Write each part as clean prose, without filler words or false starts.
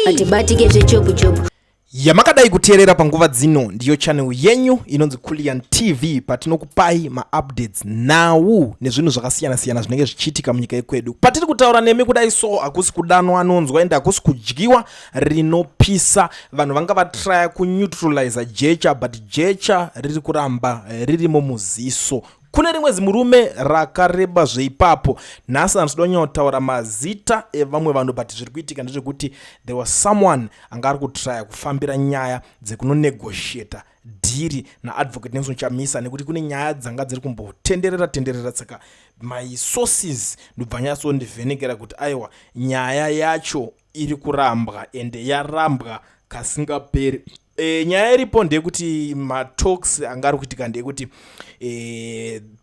atibatike zvechopu yamakadai kuteerera panguva dzino ndiyo channel yenyu inonzi Kulian TV patinokupai ma-updates now nezvinhu zvakasiyana-siyana zvinenge zvichiitika munyika yekwedu. Patiri kutaura nemi kudai so hakusi kudanwa anonzwa ende hakusi kudyiwa rinopisa. Vanhu vanga vatraya kuneutralize jecha but jecha riri kuramba ririmo muziso. Kune rimwe zimurume rakareba zveipapo. Nhasi anoda kunyautaura mazita evamwe vanhu but zviri kuitika ndezvekuti there was someone anga ari kutraya kufambira nyaya dzekunonegotiata dhiri naadvocate Nelson Chamisa nekuti kune nyaya dzanga dziri kumbotenderera saka my sources ndobva nyasondivhenekera kuti aiwa nyaya yacho iri kurambwa ende yarambwa kasingaperi. Nyaya iripo ndeyekuti matalks anga ari kuitika ndeyekuti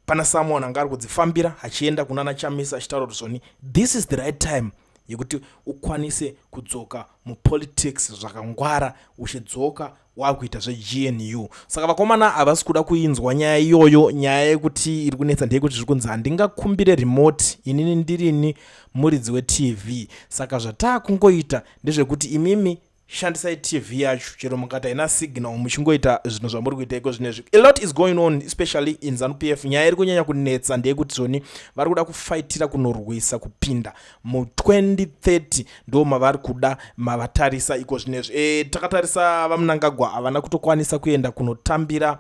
pana someone anga ari kudzifambira achienda kunana Chamisa achitaura kuti zvoni this is the right time yekuti ukwanise kudzoka mupolitics zvakangwara uchidzoka wakuita zveGNU. Saka vakomana havasi kuda kuinzwa nyaya iyoyo. Nyaya yekuti iri kunetsa ndeyekuti zviri kunzi handingakumbire remote inini ndirini muridzi weTV. Saka zvatakungoita ndezvekuti imimi shandisai TV yacho chero mukati haina signal muchingoita zvinhu zvamuri kuita iko zvinezvi. A lot is going on especially in ZANU-PF. Nyaya iri kunyanya kunetsa ndeyekuti zvoni vari kuda kufaitira kunorwisa kupinda mu2030 ndo mavari kuda mavatarisa iko zvinezvi. Takatarisa vaMnangagwa havana kutokwanisa kuenda kunotambira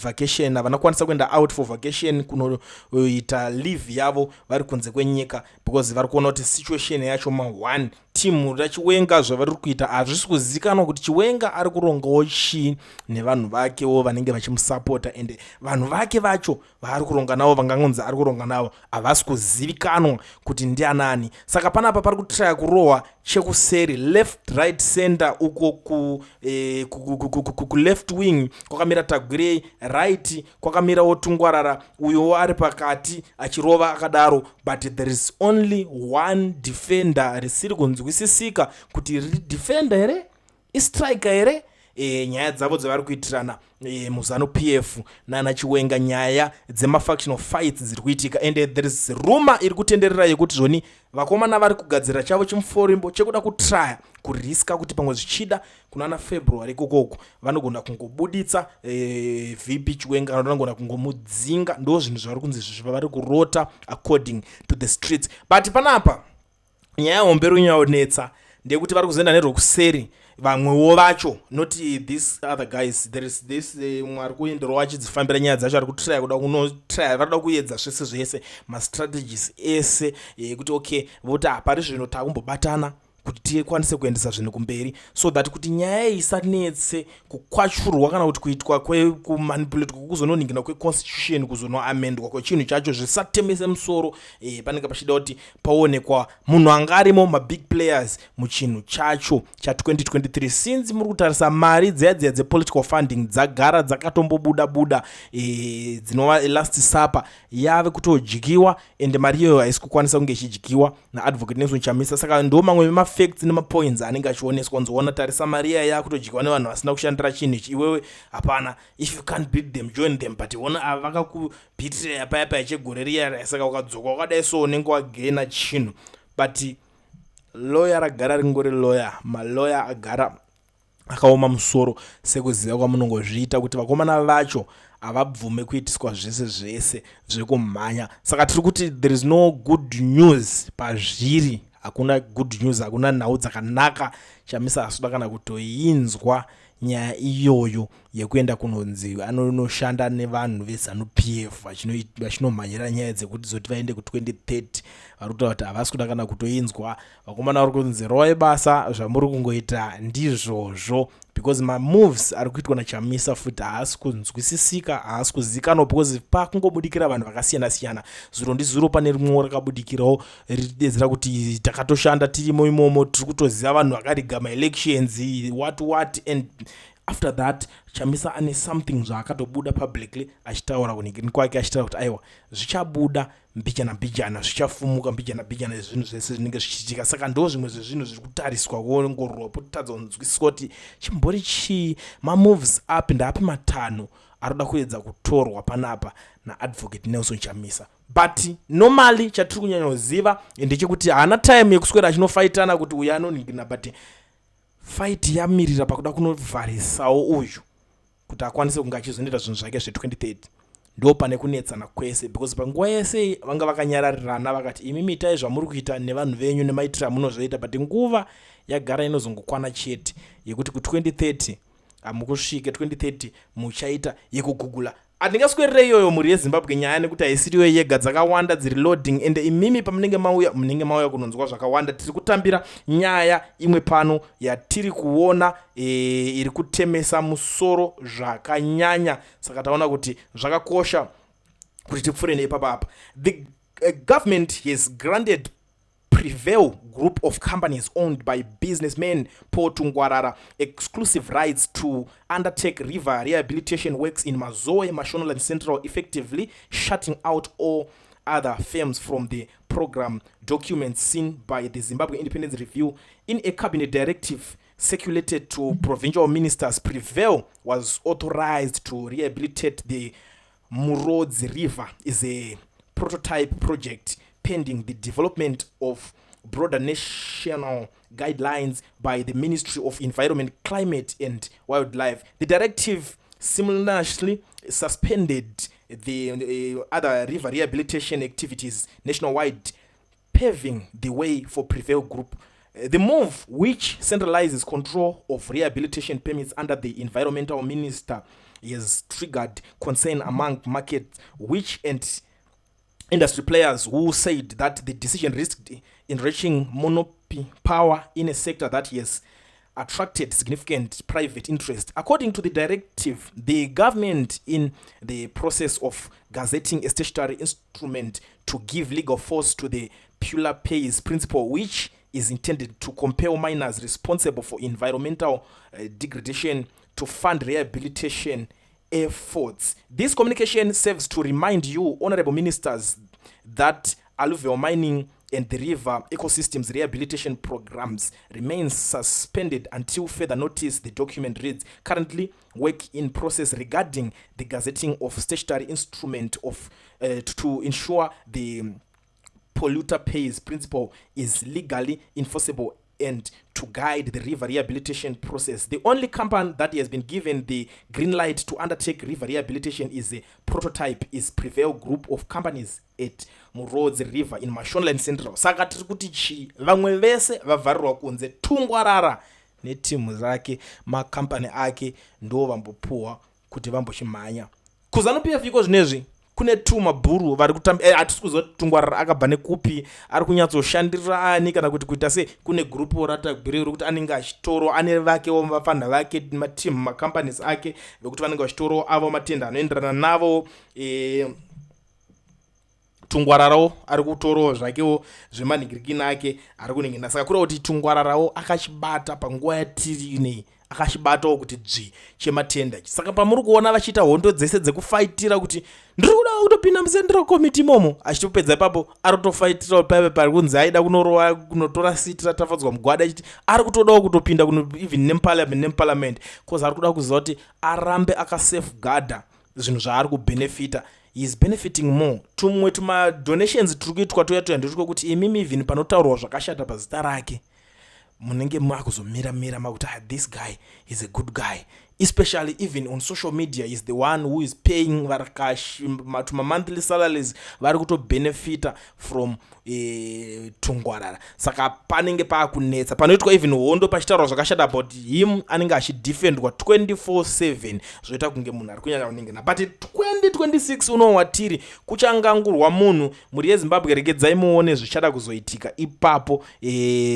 vacation, havana kwanisa kuenda out for vacation kunoita leave yavo vari kunze kwenyika because vari kuona kuti situation yacho ma1 timu rachiwenga zvavari kuita hazvisi kuzivikanwa kuti chiwenga ari kurongawo chii nevanhu vakewo vanenge vachimusapota ende vanhu vake vacho vaari kuronga navo vangangonzi ari kuronga navo havasi kuzivikanwa kuti ndianani. Saka panapa pari kutraya kurohwa chekuseri left right center uko ku left wing kwakamira Tagwirei, right kwakamirawo Tungwarara, uyowo ari pakati achirova akadaro but there is only one defender risiri kunzwisisika kuti defender here istriker here. Nyaya dzavo dzavari kuitirana muZANU-PF nana Chiwenga, nyaya dzemafactional fights dziri kuitika ende there is rumor iri kutenderera yekuti zvoni vakomana vari kugadzira chavo chimuforimbo chekuda kutraya kuriska kuti pamwe zvichida kunana February kokoko vanogona kungobuditsa VP Chiwenga, vanogona kungomudzinga. Ndo zvinhu zvari kunzi zvavari kurota according to the streets. But panapa nyaya hombe runyawonetsa ndeyekuti vari kuzoenda nerwokuseri vamwewo vacho not these other guys. There is this mwari kuenderawo achidzifambira nyaya dzacho ari kutraya kuda kunotraya varida kuedza zvese zvese mastrategies ese kuti okay voti hapari zvino takumbobatana kuti tikwanise kuendesa zvinhu kumberi so that kuti nyaya isanetse kukwachurwa kana kuti kuitwa kumanipulate kukuzononingina kweconstitution kuzonoamendwa kwechinhu chacho zvisatemese musoro. Panenge pachida kuti paonekwa munhu anga arimo mabig players muchinhu chacho cha2023 since muri kutarisa mari dziya dzepolitical funding dzagara dzakatombobuda dzinova last supper yave kutodyiwa ende mari iyoyo haisi kukwanisa kunge ichidyiwa naadvocate Nelson Chamisa. Saka ndo mamwe facts nemapoints anenge achioneswa nzoona tarisa maria yakutodyiwa nevanhu vasina kushandira chinhu iwewe hapana. If you can't beat them join them but ona vakakubhitira yapayapa yechegore riya saka ukadzoka wakadai so unenge wagena chinhu but lawyer ragara ringori lawyer. Malawyer agara akaoma musoro sekuziva kwamunongozviita kuti vakomana vacho havabvume kuitiswa zvese zvekumhanya. Saka tiri kuti there is no good news pazviri. Hakuna good news, hakuna nhau dzakanaka. Chamisa asuda kana kutoinzwa nyaya iyoyo yekuenda kunonzi anoshanda nevanhu veZANU-PF vachinomhanyira nyaya dzekuti zoti vaende ku2030 vari kutaura kuti havasi kuda kana kutoinzwa. Vakomana vari kunzi rova basa zvamuri kungoita ndizvozvo because mamoves ari kuitwa naChamisa futi haasi kunzwisisika, haasi kuzivikanwa because pakungobudikira vanhu vakasiyana-siyana. Zuro ndizuro pane rimwe rakabudikirawo ritidedzera kuti takatoshanda tirimo imomo tiri kutoziva vanhu vakariga maelections what and after that Chamisa ane something zvaakatobuda publicly achitaura kuningini kwake achitaura kuti aiwa zvichabuda mbijana zvichafumuka mbijana zvinhu zvese zvinenge zvichiitika. Saka ndo zvimwe zvezvinhu zviri kutariswa kuongororwa potadza kunzwisiswa kuti chimbori chii. Mamoves api ndaapi matano arikuda kuedza kutorwa panapa naadvocate Nelson Chamisa but normally chatiri kunyanya kuziva ndechekuti haana time yekuswera achinofaitana kuti uyu anoningina, but fight yamirira pakuda kunovharisawo uyu kuti akwanise kunge achizonoita zvinhu zvake zve2030. ndo pane kunetsana kwese, because panguva yese vanga vakanyararirana vakati imi mitai zvamuri kuita nevanhu venyu nemaitiro amunozvoita, but nguva yagara inozongokwana chete yekuti ku2030 hamukusvike 2030 muchaita yekugugula. Handingaswerere iyoyo muri yeZimbabwe nyaya nekuti haisiriyo yega, dzakawanda dziri loading, ende imimi pamunenge mauya kunonzwa zvakawanda. Tiri kutambira nyaya imwe pano yatiri kuona iri kutemesa musoro zvakanyanya, saka taona kuti zvakakosha kuti tipfure neipapa. The government has granted Prevail group of companies owned by businessman Paul Tungwarara exclusive rights to undertake river rehabilitation works in Mazoe, Mashonaland Central, effectively shutting out all other firms from the program, documents seen by the Zimbabwe Independence Review. In a cabinet directive circulated to provincial ministers, Prevail was authorized to rehabilitate the Murodzi River is a prototype project pending the development of broader national guidelines by the Ministry of Environment, Climate and Wildlife. The directive simultaneously suspended the other river rehabilitation activities nationwide, paving the way for Prevail Group. The move, which centralizes control of rehabilitation permits under the environmental minister, has triggered concern among market which and industry players who said that the decision risked enriching monopoly power in a sector that has attracted significant private interest. According to the directive, the government, in the process of gazetting a statutory instrument to give legal force to the Pula Pays principle, which is intended to compel miners responsible for environmental degradation to fund rehabilitation efforts. This communication serves to remind you, honorable ministers, that alluvial mining and the river ecosystems rehabilitation programs remain suspended until further notice. The document reads, currently work in process regarding the gazetting of statutory instrument of to ensure the polluter pays principle is legally enforceable and to guide the river rehabilitation process. The only company that has been given the green light to undertake river rehabilitation is a prototype is Prevail group of companies at Murodzi River in Mashonaland Central. Saka tiri kuti chi vamwe vese vavharirwa kunze, Tungwarara netimu zake, makampani ake ndo vambopuwa kuti vambochimhanya. Kuzanu PF zvinezvi kune tu mabhuru vari kutamba, hatisi kuzoti Tungwarara akabva nekupi, ari kunyatsoshandira ani kana kuti kuita sei. Kune gurupu ratagwiri kuti anenge achitoro ane vakewo vafana vake, matimu macompanies ake vekuti vanenge vachitoro avo matenda anoenderana navo. Tungwararawo ari kutorowo zvakewo zvemanhingirikini ake ari kuningina. Saka kuri kuti Tungwararawo akachibata panguva yatiri inei, akachibatawo kuti chematenda. Saka pamuri kuona vachiita hondo dzese dzekufaitira kuti ndiri kuda kutopinda mucentral committee momo, achitopedza ipapo ari kutofaitira paipe pari kunzi aida kunorowa kunotora siti ratafadzwa mugwada, achiti ari kutodawo kutopinda kuno even neparliament cause ari kuda kuziva kuti arambe akasafeguarda zvinhu zvaari kubenefita. He is benefiting more. Tumwe tuma donations turi kuitwa toya nditiko kuti imimi even panotaurwa zvakashata pazita rake munenge makuzomira makuti this guy is a good guy, especially even on social media is the one who is paying varakashi matuma monthly salaries vari kuto benefita from Tungwarara. Saka panenge pakunetsa panoitwa even hondo pachitaurwa zvakashata about him, anenge achidefendwa 24/7 zvoita kunge munhu ari kunyanya kuningina. But 2026 uno watiri kuchangangurwa munhu muri yeZimbabwe, regedzai muone zvichada kuzoitika ipapo.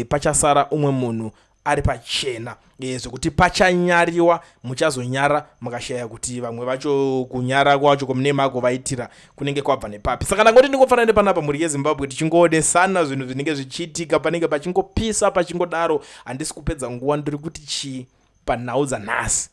Pachasara umwe munhu ari pachena, zvokuti pachanyariwa muchazonyara mukashaya kuti vamwe vacho kunyara kwacho komunemako vaitira kunenge kwabva nepapi. Saka ndangoti ndingofanira nepanapa muri yeZimbabwe tichingoonesana zvinhu zvinenge zvichiitika panenge pachingopisa pachingodaro. Handisi kupedza nguva, ndiri kuti chi panhau dzanhasi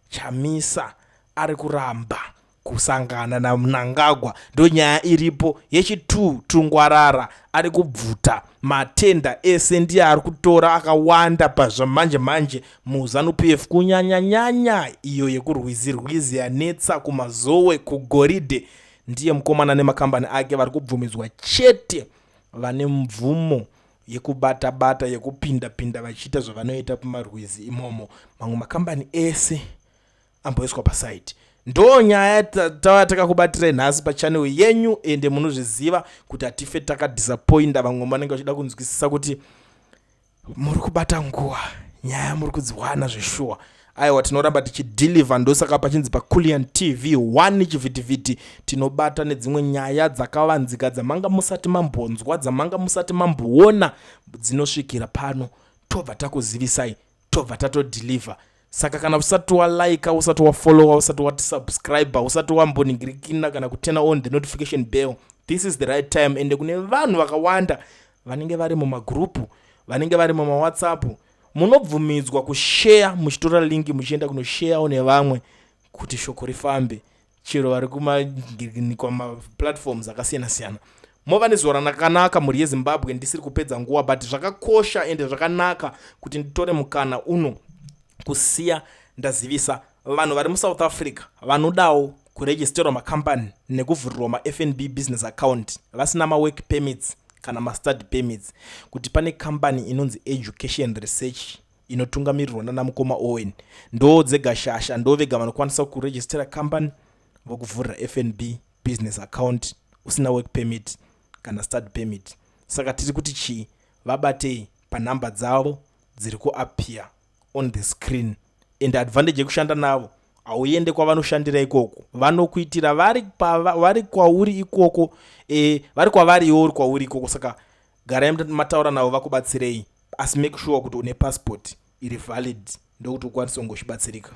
Chamisa ari kuramba kusangana na Mnangagwa, ndo nyaya iripo yechitu. Tungwarara ari kubvuta matenda ese ndiye ari kutora akawanda pazvamanje muzanu PF, kunyanya iyo yekurwizi yanetsa kumazowe kugoridhe ndiye mukomana nemakambani ake vari kubvumidzwa chete vane mvumo yekubata yekupinda vachiita zvavanoita pamarwizi imomo. Mamwe makambani ese amboiswa pasaiti. Ndo nyaya tava takakubatira nhasi pachanel yenyu, ende munozviziva kuti hatife takadisappointa vamwe vanenge vachida kunzwisisa kuti muri kubata nguva, nyaya muri kudziwana zveshuwa. Aiwa, tinoramba tichideliver, ndosaka pachinzi paCulian TV 1 chivhitivhiti tinobata nedzimwe nyaya dzakavanzika dzamanga musati mambonzwa, dzamanga musati mamboona, dzinosvikira pano tobva takuzivisai, tobva tatodeliver. Saka kana usati walike, usati wafollow, usati watisubscribe, usati wamboningirikina kana kutena on the notification bell, this is the right time. Ende kune vanhu vakawanda vanenge vari mumagrupu, vanenge vari mumawhatsapp, munobvumidzwa kushare, muchitora linki muchienda kunoshare nevamwe kuti shoko rifambe, chero vari kumaplatforms akasiyana-siyana. Mova nezuva rakanaka muri yeZimbabwe, ndisiri kupedza nguva, but zvakakosha ende zvakanaka kuti nditore mukana uno kusiya ndazivisa vanhu vari muSouth Africa vanodawo kuregisterwa makambani nekuvhurirwa maFNB business account vasina mawork permits kana mastudy permits, kuti pane kambani inonzi Education Research inotungamirirwa naMukoma Owen. Ndo dzega shasha, ndo vega vanokwanisa kuregistera kambani vokuvhurira FNB business account usina work permit kana study permit. Saka tiri kuti chi vabate panhamba dzavo dziri kuappear on the screen. And advantage yekushanda navo, auende kwavanoshandira ikoko, vanokuitira vari kwauri ikoko, vari kwavari uri kwauri ikoko. Saka garai mataura navo vakubatsirei, asi make sure kuti une passport iri valid ndokuti ukwanise kungochibatsirika.